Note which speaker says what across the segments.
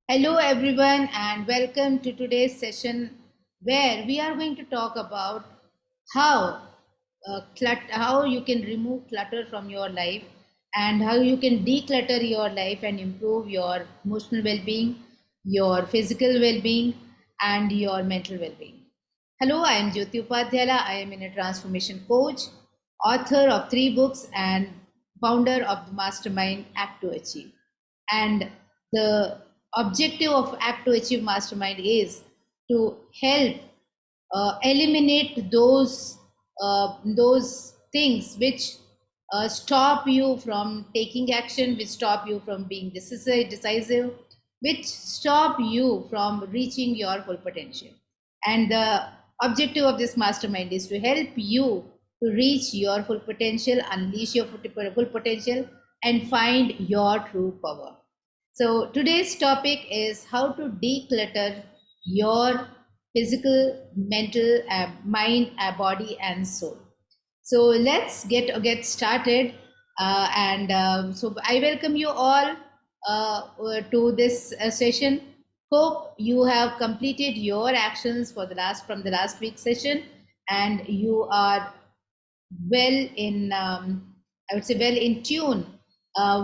Speaker 1: Hello, everyone, and welcome to today's session where we are going to talk about how how you can remove clutter from your life and how you can declutter your life and improve your emotional well-being, your physical well-being, and your mental well-being. Hello, I am Jyoti Upadhyayula. I am a transformation coach, author of 3 books, and founder of the mastermind Act to Achieve. And the objective of Act to Achieve Mastermind is to help eliminate those things which stop you from taking action, which stop you from being decisive, which stop you from reaching your full potential. And the objective of this mastermind is to help you to reach your full potential, unleash your full potential, and find your true power. So today's topic is how to declutter your physical, mental, mind, body, and soul. So let's get started. So I welcome you all to this session. Hope you have completed your actions for the last week's session, and you are well in I would say well in tune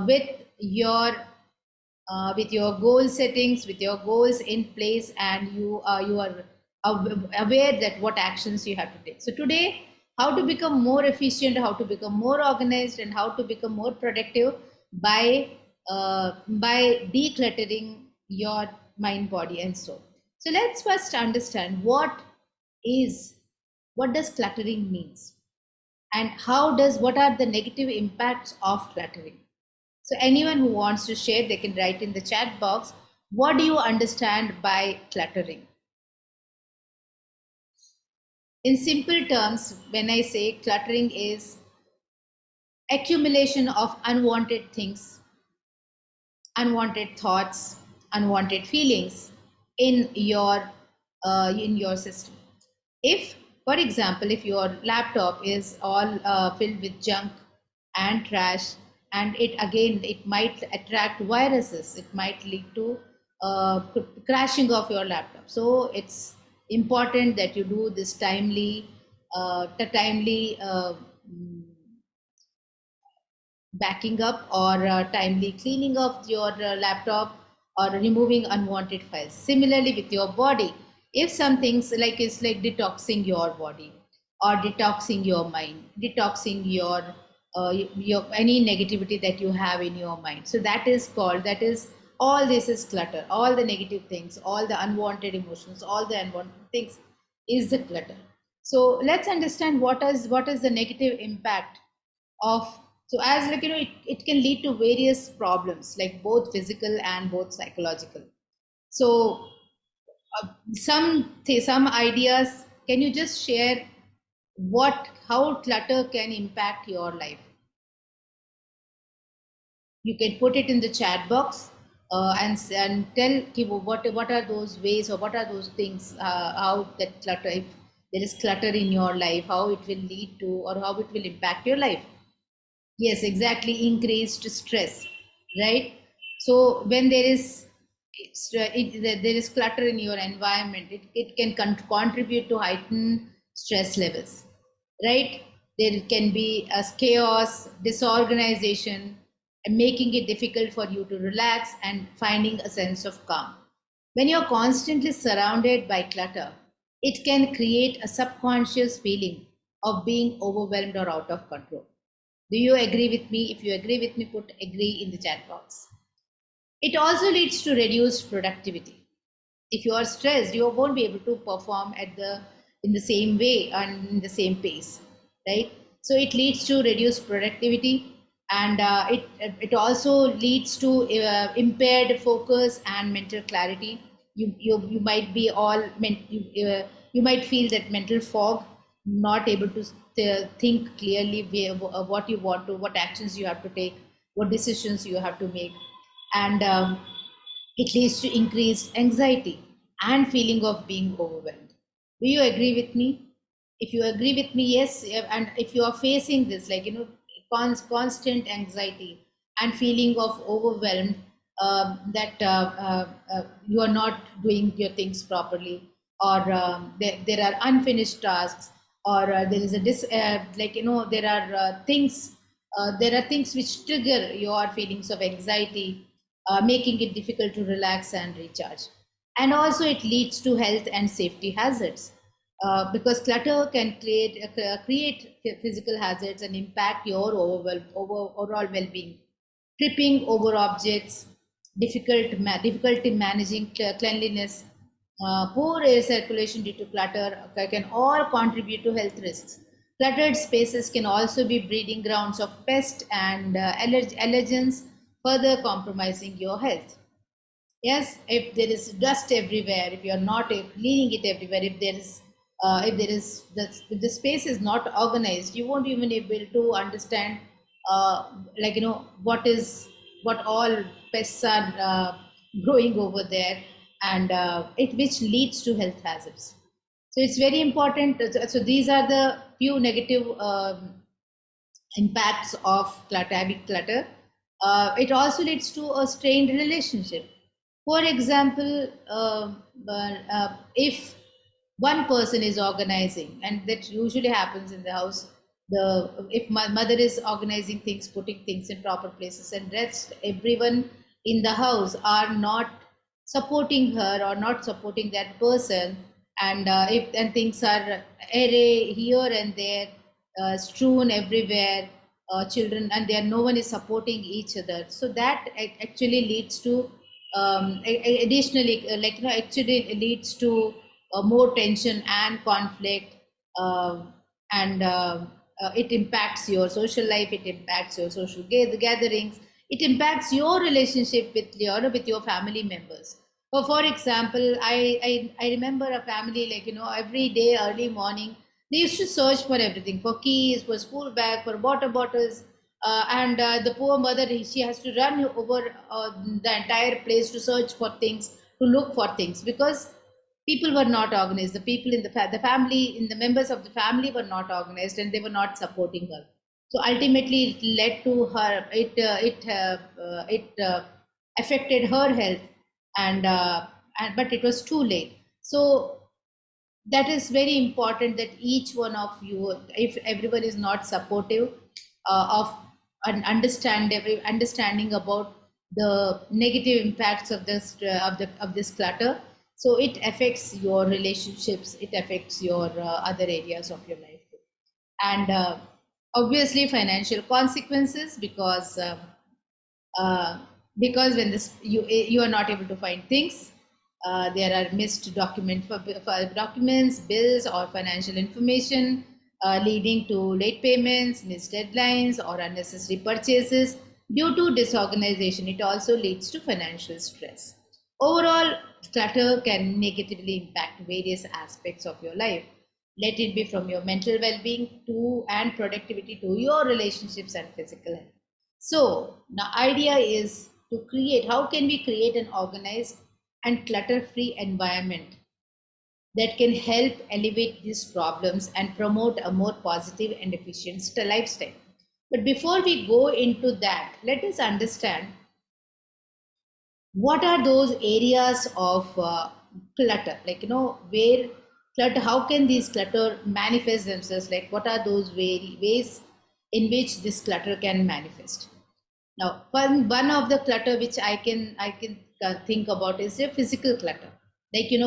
Speaker 1: with your goal settings, with your goals in place, and you are aware that what actions you have to take. So today, how to become more efficient, how to become more organized, and how to become more productive by decluttering your mind, body, and soul. So let's first understand is what does cluttering means, and what are the negative impacts of cluttering. So anyone who wants to share, they can write in the chat box. What do you understand by cluttering? In simple terms, when I say cluttering is accumulation of unwanted things, unwanted thoughts, unwanted feelings in your system. If, for example, if your laptop is all filled with junk and trash, and it might attract viruses, it might lead to crashing of your laptop. So it's important that you do this timely backing up or timely cleaning of your laptop or removing unwanted files. Similarly, with your body, if some things like it's like detoxing your body or detoxing your mind, detoxing your any negativity that you have in your mind. So that is all. This is clutter. All the negative things, all the unwanted emotions, all the unwanted things is the clutter. So let's understand what is the negative impact of. So as like it can lead to various problems, like both physical and both psychological. So some ideas, can you just share what how clutter can impact your life? You can put it in the chat box, and tell what are those ways, or what are those things, how that clutter, if there is clutter in your life, how it will lead to, or how it will impact your life. Yes, exactly. Increased stress, right? So when there is clutter in your environment, it can contribute to heightened stress levels, right? There can be a chaos, disorganization, and making it difficult for you to relax and finding a sense of calm. When you're constantly surrounded by clutter, it can create a subconscious feeling of being overwhelmed or out of control. Do you agree with me? If you agree with me, put agree in the chat box. It also leads to reduced productivity. If you are stressed, you won't be able to perform in the same way and in the same pace, right? So it leads to reduced productivity, and it also leads to impaired focus and mental clarity. You might be you might feel that mental fog, not able to think clearly what you want to, what actions you have to take, what decisions you have to make, and it leads to increased anxiety and feeling of being overwhelmed. Do you agree with me? If you agree with me, yes. And if you are facing this, like constant anxiety and feeling of overwhelmed, that you are not doing your things properly, or there are unfinished tasks, or there is a there are things which trigger your feelings of anxiety, making it difficult to relax and recharge. And also it leads to health and safety hazards, because clutter can create physical hazards and impact your overall well-being. Tripping over objects, difficulty managing cleanliness, poor air circulation due to clutter can all contribute to health risks. Cluttered spaces can also be breeding grounds of pests and allergens, further compromising your health. Yes, if there is dust everywhere, if you are not cleaning it everywhere, if the space is not organized, you won't even able to understand, what all pests are growing over there, and it which leads to health hazards. So it's very important. So these are the few negative impacts of having clutter. It also leads to a strained relationship. For example, if one person is organizing, and that usually happens in the house, if my mother is organizing things, putting things in proper places, and rest everyone in the house are not supporting her or not supporting that person, and if and things are array here and there, strewn everywhere, children, and there no one is supporting each other, so that actually leads to additionally, actually leads to more tension and conflict, uh, and it impacts your social life, it impacts your social gatherings, it impacts your relationship with your family members. For example, I remember a family, every day early morning they used to search for everything, for keys, for school bag, for water bottles, and the poor mother, she has to run over the entire place to search for things, to look for things, because people were not organized. The people in the family, in the members of the family were not organized, and they were not supporting her. So ultimately it led to her, it affected her health, and but it was too late. So that is very important, that each one of you, if everyone is not supportive of and understanding about the negative impacts of this clutter, so it affects your relationships, it affects your other areas of your life too. And obviously financial consequences, uh, because when this you are not able to find things, there are missed for documents, bills, or financial information, leading to late payments, missed deadlines, or unnecessary purchases due to disorganization. It also leads to financial stress. Overall, clutter can negatively impact various aspects of your life. Let it be from your mental well-being to and productivity to your relationships and physical health. So the idea is to create, how can we create an organized and clutter-free environment that can help elevate these problems and promote a more positive and efficient lifestyle. But before we go into that, let us understand what are those areas of clutter, where clutter, how can these clutter manifest themselves, like what are those ways in which this clutter can manifest. Now, one of the clutter which I can think about is a physical clutter,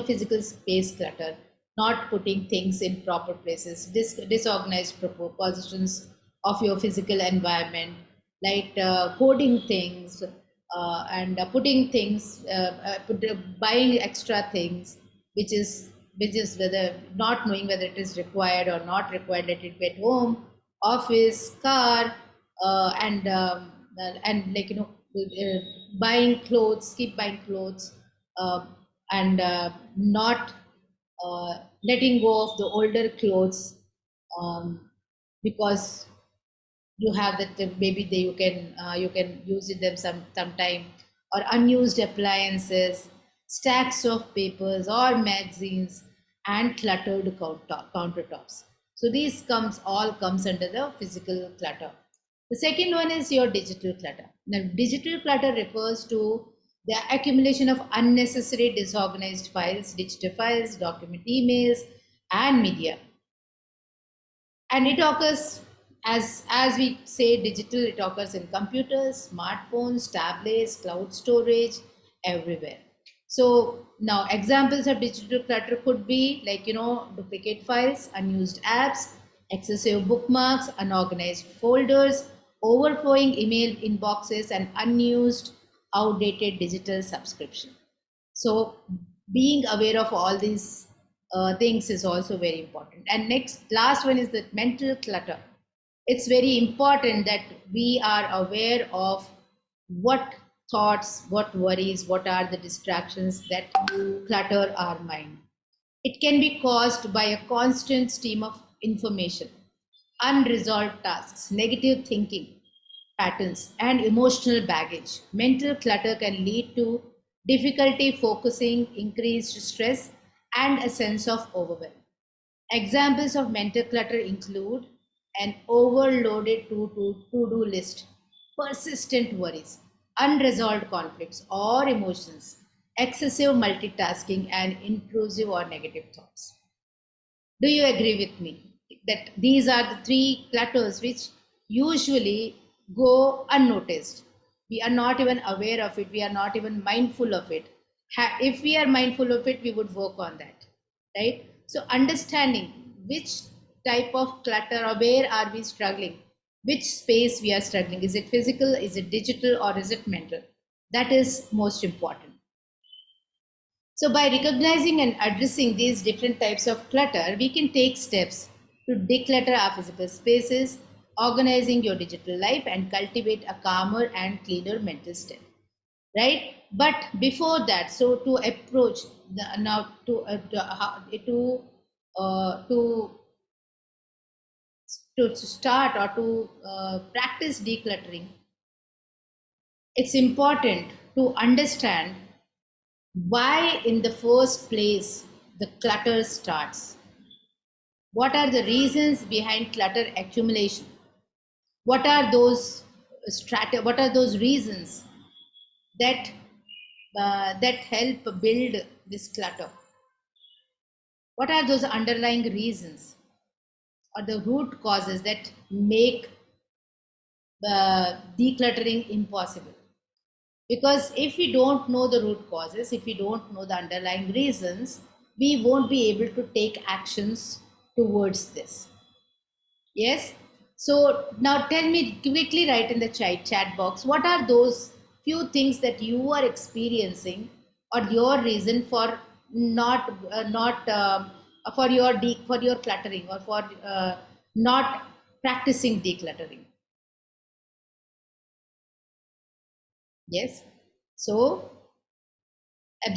Speaker 1: physical space clutter, not putting things in proper places, disorganized positions of your physical environment, like hoarding things, and putting things, buying extra things, which is whether not knowing whether it is required or not required. Let it be at home, office, car, and buying clothes, keep buying clothes, uh, and not letting go of the older clothes, um, because you have that, maybe you can use them sometime, or unused appliances, stacks of papers or magazines, and cluttered countertops. So these all comes under the physical clutter. The second one is your digital clutter. Now, digital clutter refers to The accumulation of unnecessary disorganized files, digital files, document emails, and media. And it occurs, as we say digital, it occurs in computers, smartphones, tablets, cloud storage, everywhere. So now examples of digital clutter could be like, duplicate files, unused apps, excessive bookmarks, unorganized folders, overflowing email inboxes, and unused outdated digital subscription. So being aware of all these things is also very important. And last one is the mental clutter. It's very important that we are aware of what thoughts, what worries, what are the distractions that clutter our mind. It can be caused by a constant stream of information, unresolved tasks, negative thinking patterns, and emotional baggage. Mental clutter can lead to difficulty focusing, increased stress, and a sense of overwhelm. Examples of mental clutter include an overloaded to-do list, persistent worries, unresolved conflicts or emotions, excessive multitasking, and intrusive or negative thoughts. Do you agree with me that these are the three clutters which usually go unnoticed? We are not even aware of it, we are not even mindful of it. If we are mindful of it, we would work on that, right? So, understanding which type of clutter or where are we struggling, which space we are struggling, is it physical, is it digital, or is it mental? That is most important. So, by recognizing and addressing these different types of clutter, we can take steps to declutter our physical spaces, organizing your digital life, and cultivate a calmer and cleaner mental state. Right? But before that, so to approach now to to start or to practice decluttering, it's important to understand why in the first place the clutter starts. What are the reasons behind clutter accumulation? What are those what are those reasons that that help build this clutter? What are those underlying reasons or the root causes that make decluttering impossible? Because if we don't know the root causes, if we don't know the underlying reasons, we won't be able to take actions towards this. Yes? So now tell me, quickly write in the chat box, what are those few things that you are experiencing or your reason for not for your cluttering or for not practicing decluttering. Yes? So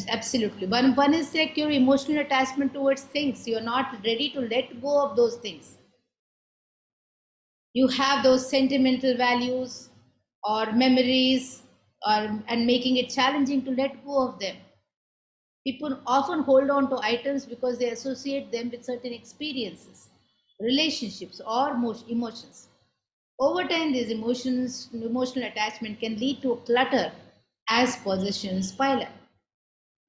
Speaker 1: absolutely. One is like your emotional attachment towards things. You're not ready to let go of those things. You have those sentimental values or memories and making it challenging to let go of them. People often hold on to items because they associate them with certain experiences, relationships, or emotions. Over time, these emotional attachment can lead to a clutter as possessions pile up.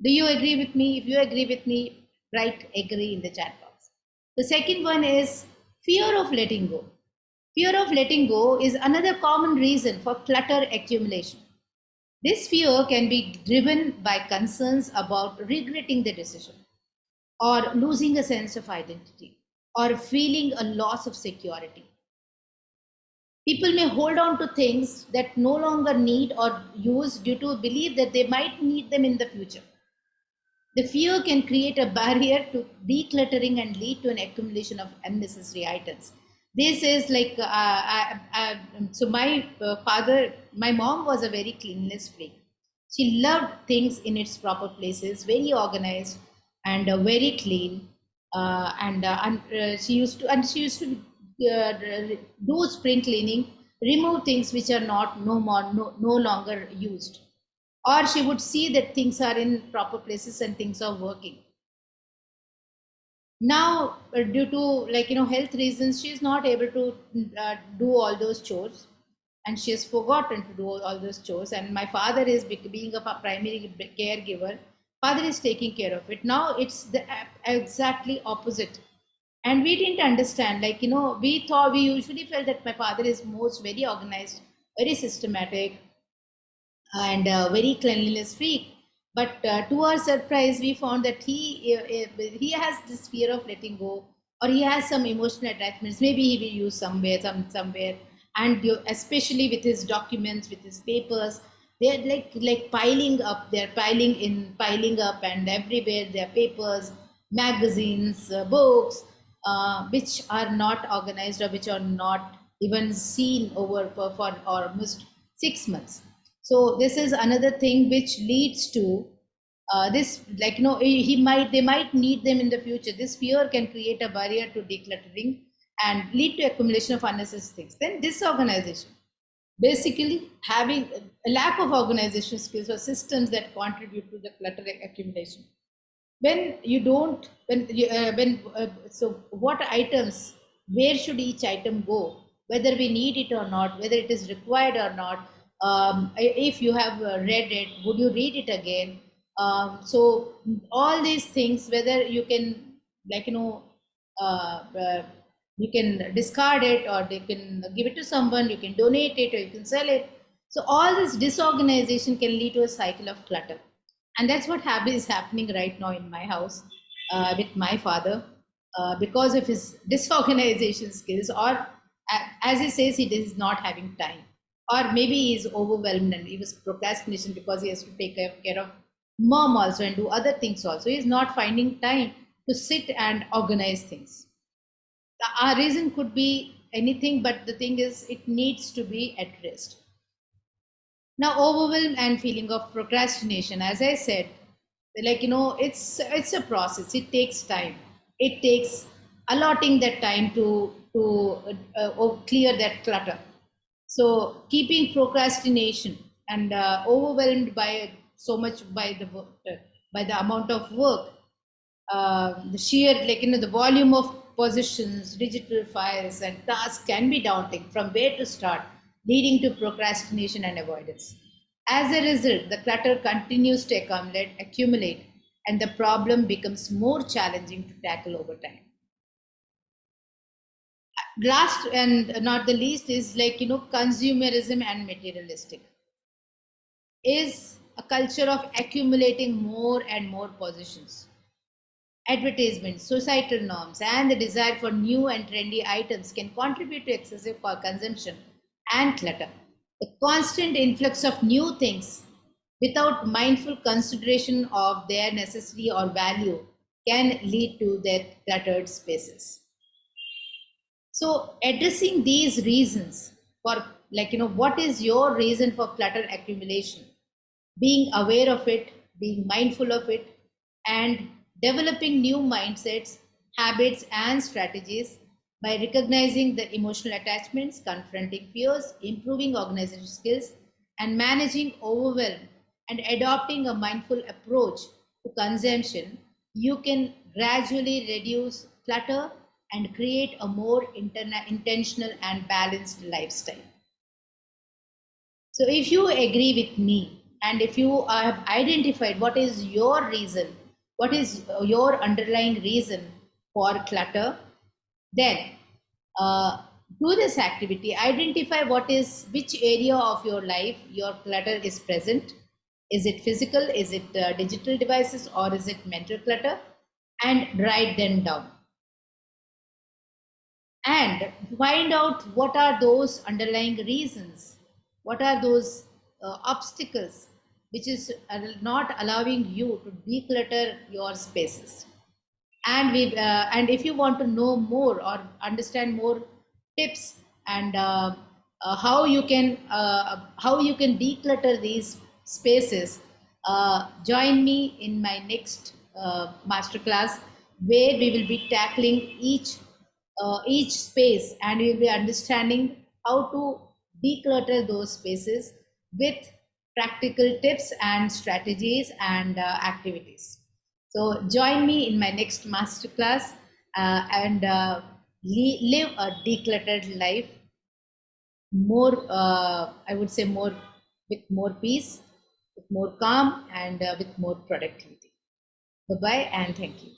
Speaker 1: Do you agree with me? If you agree with me, write agree in the chat box. The second one is fear of letting go. Fear of letting go is another common reason for clutter accumulation. This fear can be driven by concerns about regretting the decision, or losing a sense of identity, or feeling a loss of security. People may hold on to things that no longer need or use due to belief that they might need them in the future. The fear can create a barrier to decluttering and lead to an accumulation of unnecessary items. This is like, so my my mom was a very cleanliness freak. She loved things in its proper places, very organized and very clean. She used to do spring cleaning, remove things which are not no more no longer used, or she would see that things are in proper places and things are working. Now due to, like, health reasons, she is not able to do all those chores. and she has forgotten to do all those chores, and my father is being a primary caregiver. Father is taking care of it. Now it's the exactly opposite, and we didn't understand, like, we usually felt that my father is most very organized, very systematic, and very cleanliness freak. But to our surprise, we found that he has this fear of letting go, or he has some emotional attachments. Maybe he will use somewhere, and especially with his documents, with his papers, they're like piling up. They're piling up, and everywhere there are papers, magazines, books, which are not organized, or which are not even seen over for almost 6 months. So this is another thing which leads to this, like, they might need them in the future. This fear can create a barrier to decluttering and lead to accumulation of unnecessary things. Then disorganization, basically having a lack of organization skills or systems that contribute to the clutter accumulation. When you don't when So what items, where should each item go, whether we need it or not, whether it is required or not, if you have read it, would you read it again? So all these things, whether you can, like, uh, uh, you can discard it, or they can give it to someone, you can donate it, or you can sell it. So all this disorganization can lead to a cycle of clutter, and that's what is happening right now in my house, with my father, because of his disorganization skills, or as he says, he is not having time, or maybe he is overwhelmed and he was procrastination because he has to take care of mom also and do other things also. He is not finding time to sit and organize things. Our reason could be anything, but the thing is, it needs to be addressed. Now, overwhelm and feeling of procrastination, as I said, like, it's a process. It takes time. It takes allotting that time to clear that clutter. So keeping procrastination and overwhelmed by so much, by the amount of work, the sheer, like, the volume of positions, digital files, and tasks can be daunting from where to start, leading to procrastination and avoidance. As a result, the clutter continues to accumulate, and the problem becomes more challenging to tackle over time. Last and not the least is, like, consumerism and materialistic is a culture of accumulating more and more positions. Advertisements, societal norms, and the desire for new and trendy items can contribute to excessive consumption and clutter. The constant influx of new things without mindful consideration of their necessity or value can lead to their cluttered spaces. So, addressing these reasons for, like, what is your reason for clutter accumulation? Being aware of it, being mindful of it, and developing new mindsets, habits, and strategies by recognizing the emotional attachments, confronting fears, improving organization skills, and managing overwhelm, and adopting a mindful approach to consumption, you can gradually reduce clutter and create a more intentional and balanced lifestyle. So, if you agree with me, and if you have identified what is your reason, what is your underlying reason for clutter, then do this activity. Identify which area of your life your clutter is present. Is it physical? Is it digital devices? Or is it mental clutter? And write them down. And find out what are those underlying reasons, what are those obstacles which is not allowing you to declutter your spaces. And if you want to know more or understand more tips, and how you can declutter these spaces, join me in my next masterclass, where we will be tackling each space, and we will be understanding how to declutter those spaces with practical tips and strategies and activities. So join me in my next masterclass, and live a decluttered life. more, I would say, more with more peace, with more calm, and with more productivity. Bye bye, and thank you.